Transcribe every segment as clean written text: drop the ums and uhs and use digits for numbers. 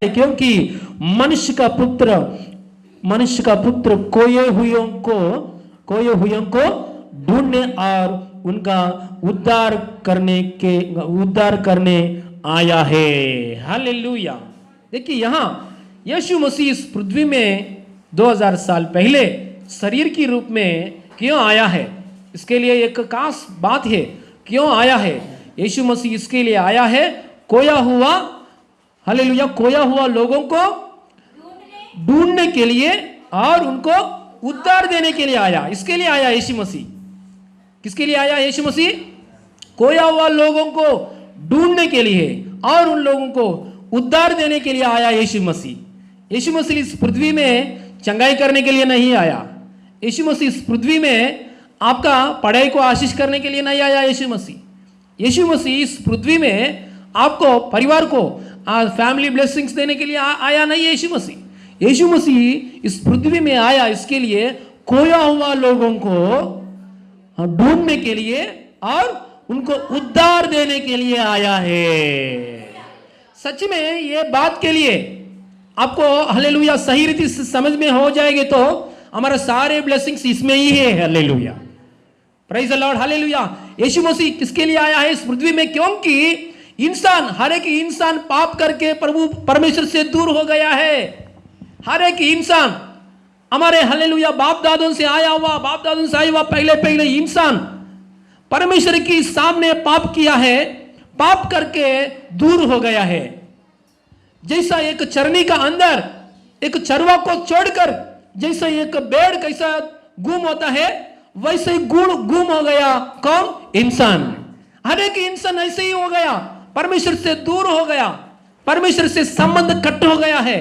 क्योंकि मनुष्य का पुत्र खोए हुओं को ढूंढने और उनका उद्धार करने आया है। हालेलुया। देखिए यहां यीशु मसीह इस पृथ्वी में 2000 साल पहले शरीर की रूप में क्यों आया है, इसके लिए एक खास बात है। क्यों आया है यीशु मसीह? इसके लिए आया है, खोया हुआ, हालेलुया, खोया हुआ लोगों को ढूंढने के लिए और उनको उद्धार देने के लिए आया। इसके लिए आया यीशु मसीह। किसके लिए आया यीशु मसीह? खोया हुआ लोगों को ढूंढने के लिए और उन लोगों को उद्धार देने के लिए आया यीशु मसीह। यीशु मसीह इस पृथ्वी में चंगाई करने के लिए नहीं आया। यीशु मसीह इस पृथ्वी में आपका पढ़ाई को आशीष करने के लिए नहीं आया। यीशु मसीह इस पृथ्वी में आपको, परिवार को फैमिली ब्लेसिंग्स देने के लिए आया नहीं। यीशु मसीह इस पृथ्वी में आया इसके लिए खोया हुआ लोगों को ढूंढने के लिए और उनको उद्धार देने के लिए आया है। सच में ये बात के लिए आपको हालेलुया सही रीति से समझ में हो जाएंगे तो हमारा सारे ब्लेसिंग्स इसमें ही है। Hallelujah, praise the lord, hallelujah. Yeshu Masih किसके लिए आया है इस पृथ्वी में? क्योंकि इंसान, हर एक इंसान पाप करके प्रभु परमेश्वर से दूर हो गया है। हर एक इंसान हमारे हालेलुया बाप दादों से आया हुआ पहले इंसान परमेश्वर के सामने पाप किया है, पाप करके दूर हो गया है। जैसा एक चरनी का अंदर एक चरवा को छोड़कर जैसा एक भेड़ कैसा गुम होता है, वैसे ही गुम हो गया कौन? इंसान। हर एक इंसान ऐसे ही हो गया, परमेश्वर से दूर हो गया, परमेश्वर से संबंध कट हो गया है।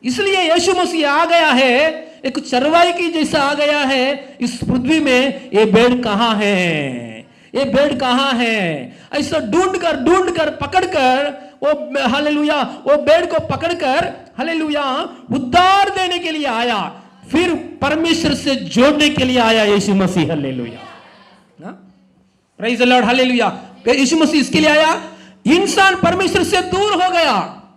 इसलिए यीशु मसीह आ गया है, एक चरवाई की जैसा आ गया है इस पृथ्वी में। ये भेड़ कहां है? ये भेड़ कहां है? ऐसा ढूंढ कर पकड़कर वो हालेलुया वो भेड़ को पकड़कर हालेलुया उद्धार देने के लिए आया, फिर परमेश्वर से जोड़ने के लिए आया Yeshu Masih. Hallelujah, praise the lord, hallelujah. Yeshu Masih इसके लिए आया, इंसान परमेश्वर से दूर हो गया,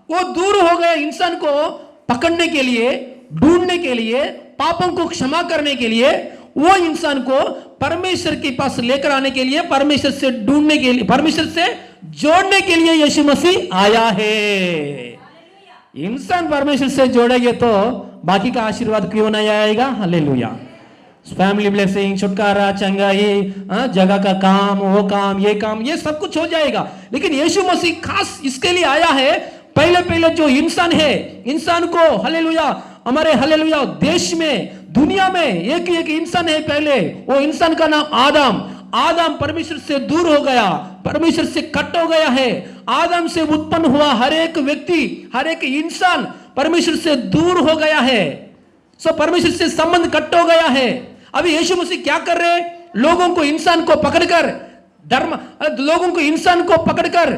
वो दूर हो गया इंसान को पकड़ने के लिए, ढूंढने के लिए, पापों को क्षमा करने के लिए, वो इंसान को परमेश्वर के पास लेकर आने के लिए, परमेश्वर से ढूंढने के लिए, परमेश्वर से जोड़ने के लिए यीशु मसीह आया है। इंसान परमेश्वर से जोड़ेंगे तो बाकी का आशीर्वाद क्यों नहीं आएगा? हालेलुया, फैमिली ब्लेसिंग, छुटकारा, चंगाई, जगह का काम, वो काम, ये सब कुछ हो जाएगा। लेकिन यीशु मसीह खास इसके लिए आया है, पहले जो इंसान है, इंसान को हालेलुया हमारे हालेलुया देश में, दुनिया में एक इंसान है। पहले वो इंसान का नाम आदम परमेश्वर से दूर हो गया, परमेश्वर से कट हो गया है। आदम से उत्पन्न हुआ हर एक व्यक्ति, हर एक इंसान परमेश्वर से दूर हो गया है। सो परमेश्वर से संबंध कट हो गया है। अभी यीशु मसीह क्या कर रहे? लोगों को, इंसान को पकड़कर, लोगों को, इंसान को पकड़कर,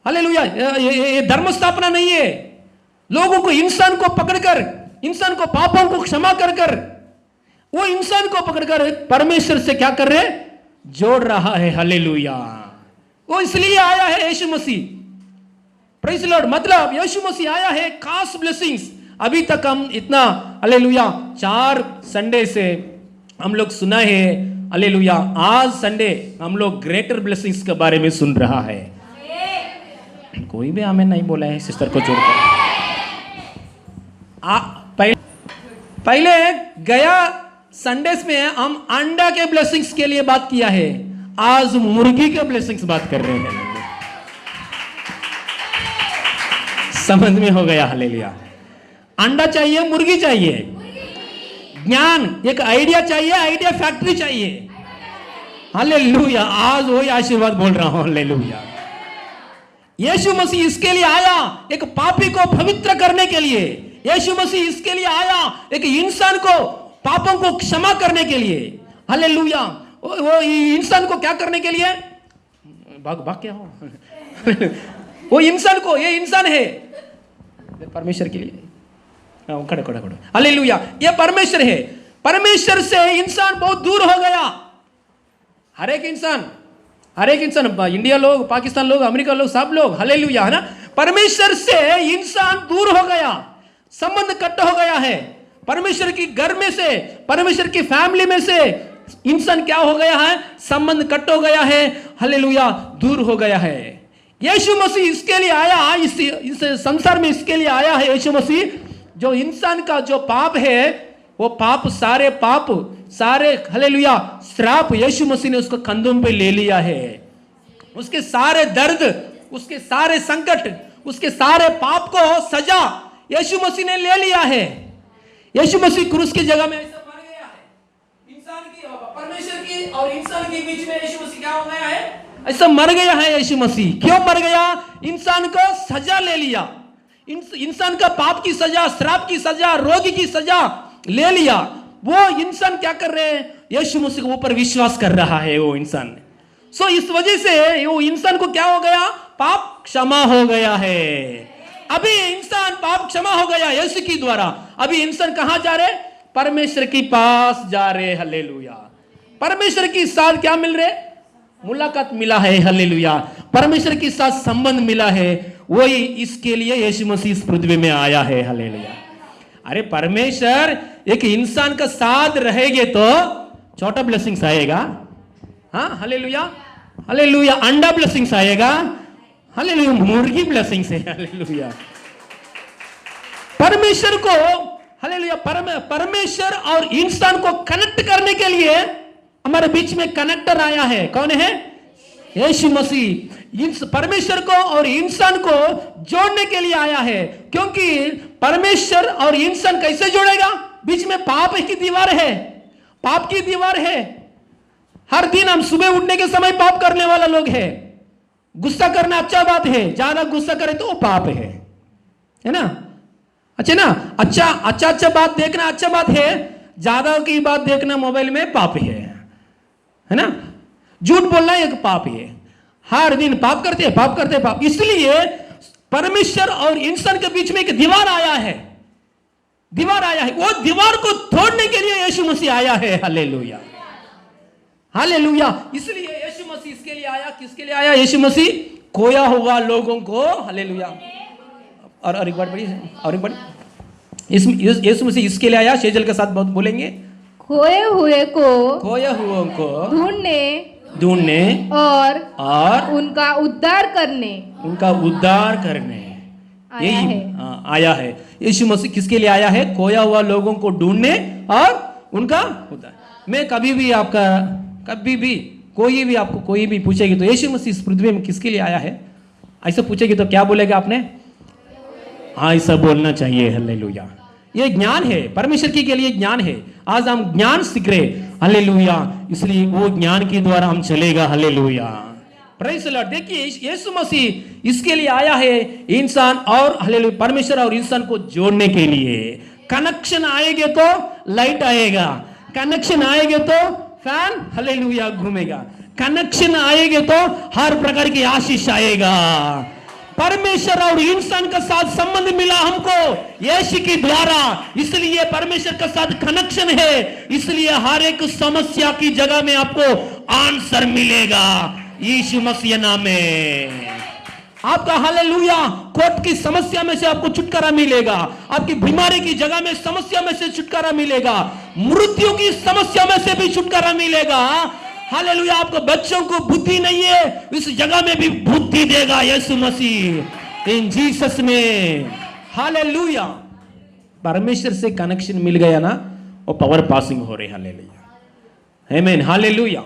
हालेलुया, ये धर्म स्थापना नहीं है। लोगों को, इंसान को पकड़कर, इंसान को पापों को क्षमा कर वो इंसान को पकड़कर परमेश्वर से क्या कर रहे? जोड़ रहा है। हालेलुया, वो इसलिए आया है यीशु मसीह। प्रेज द लॉर्ड, मतलब यीशु मसीह आया है खास ब्लेसिंग्स। अभी तक हम इतना हालेलुया 4 संडे से हम लोग सुना है, हालेलुया। आज संडे हम लोग ग्रेटर ब्लेसिंग्स के बारे में सुन रहा है। कोई भी हमें नहीं बोला है सिस्टर को छोड़कर। पहले गया संडेस में हम अंडा के ब्लेसिंग्स के लिए बात किया है, आज मुर्गी के ब्लेसिंग्स बात कर रहे हैं। समझ में हो गया? हालेलुया, अंडा चाहिए, मुर्गी चाहिए, ज्ञान, एक आइडिया चाहिए, आइडिया फैक्ट्री चाहिए। हालेलुया, आज वही आशीर्वाद बोल रहा हूं। हालेलुया, यीशु मसीह इसके लिए आया, एक पापी को पवित्र करने के लिए। यीशु मसीह इसके लिए आया, एक इंसान को पापों को क्षमा करने के लिए। हालेलुया, वो इंसान को क्या करने के लिए? भाग क्या हो वो इंसान को, ये इंसान है परमेश्वर के लिए। खड़े हालेलुया, ये परमेश्वर है। परमेश्वर से इंसान बहुत दूर हो गया। हर एक इंसान, इंडिया लोग, पाकिस्तान लोग, अमेरिका लोग, सब लोग, हालेलुया, है ना, परमेश्वर से इंसान दूर हो गया, संबंध कट हो गया है। परमेश्वर की घर में से, परमेश्वर की फैमिली में से इंसान क्या हो गया है? संबंध कट हो गया है, हालेलुया, दूर हो गया है। यीशु मसीह इसके लिए आया, इस संसार में इसके लिए आया है यीशु मसीह। जो इंसान का जो पाप है, वो पाप, सारे हालेलुया श्राप यीशु मसीह ने उसको कंधों पे ले लिया है। उसके सारे दर्द, उसके सारे संकट, उसके सारे पाप को सजा यीशु मसीह ने ले लिया है। यीशु मसीह क्रूस की जगह में ऐसा मर गया है। इंसान की, परमेश्वर की और इंसान के बीच में यीशु मसीह क्या हो गया है? ऐसा मर गया है यीशु मसीह। क्यों मर गया? इंसान को सजा ले लिया, इंसान का पाप की सजा, श्राप की सजा, रोग की सजा ले लिया। वो इंसान क्या कर रहे हैं? यीशु मसीह के ऊपर विश्वास कर रहा है वो इंसान। सो इस वजह से वो इंसान को क्या हो गया? पाप क्षमा हो गया है। अभी इंसान पाप क्षमा हो गया यीशु की द्वारा। अभी इंसान कहां जा रहे? परमेश्वर के पास जा रहे। हालेलुया। परमेश्वर के साथ क्या मिल रहे? मुलाकात मिला है। हालेलुया। परमेश्वर के साथ संबंध मिला है। वही इसके लिए यीशु मसीह इस पृथ्वी में आया है। हालेलुया। अरे परमेश्वर एक इंसान का साथ रहेंगे तो छोटा ब्लेसिंग्स आएगा। हाँ, हालेलुया, हालेलुया। अंडा ब्लेसिंग्स आएगा, हालेलुया। मुर्गी ब्लेसिंग्स है, हालेलुया। परमेश्वर को, हालेलुया, परमेश्वर और इंसान को कनेक्ट करने के लिए हमारे बीच में कनेक्टर आया है। कौन है? यीशु मसीह। परमेश्वर को और इंसान को जोड़ने के लिए आया है। क्योंकि परमेश्वर और इंसान कैसे जोड़ेगा? बीच में पाप की दीवार है, पाप की दीवार है। हर दिन हम सुबह उठने के समय पाप करने वाला लोग है। गुस्सा करना अच्छा बात है, ज्यादा गुस्सा करे तो वो पाप है ना? अच्छा ना, अच्छा बात देखना अच्छा बात है, ज्यादा की बात देखना मोबाइल में पाप है ना? झूठ बोलना एक पाप है। हर दिन पाप करते पाप। इसलिए परमेश्वर और इंसान के बीच में एक दीवार आया है। वो दीवार को तोड़ने के लिए यीशु मसीह आया है। Hallelujah, hallelujah. इसलिए यीशु मसीह इसके लिए आया। किसके लिए आया यीशु मसीह? खोया हुआ लोगों को। हालेलुया। और एक बार पढ़िए, यीशु मसीह इसके लिए आया। शेजल के साथ बहुत बोलेंगे। खोए हुए को ढूंढने और उनका उद्धार करने आया है। यीशु मसीह किसके लिए आया है? खोया हुआ लोगों को ढूंढने और उनका उद्धार। मैं कभी भी कोई भी आपको कोई भी पूछेगी तो यीशु मसीह इस पृथ्वी में किसके लिए आया है, ऐसा पूछेगी तो क्या बोलेगा आपने? हाँ, ऐसा बोलना चाहिए। हालेलुया। ये ज्ञान है, परमेश्वर के लिए ज्ञान है। आज हम ज्ञान सीख रहे। हालेलुया। इसलिए वो ज्ञान के द्वारा हम चलेगा। Hallelujah, praise the Lord. देखिए यीशु मसीह इसके लिए आया है, इंसान और हालेलुया परमेश्वर और इंसान को जोड़ने के लिए। कनेक्शन आएगा तो लाइट आएगा, कनेक्शन आएगा तो फैन हालेलुया घूमेगा, कनेक्शन आएगा तो हर प्रकार की आशीष आएगा। परमेश्वर और इंसान का साथ संबंध मिला हमको यीशु के द्वारा। इसलिए परमेश्वर का साथ कनेक्शन है। इसलिए हर एक समस्या की जगह में आपको आंसर मिलेगा यीशु मसीह नाम में। आपका हालेलुया कोर्ट की समस्या में से आपको छुटकारा मिलेगा। आपकी बीमारी की जगह में समस्या में से छुटकारा मिलेगा। मृत्यु की समस्या में से भी छुटकारा मिलेगा। हालेलुया। आपको बच्चों को बुद्धि नहीं है, इस जगह में भी बुद्धि देगा यीशु मसीह इन जीसस में। हालेलुया। परमेश्वर से कनेक्शन मिल गया ना, वो पावर पासिंग हो रही। हालेलुया, आमीन, हालेलुया।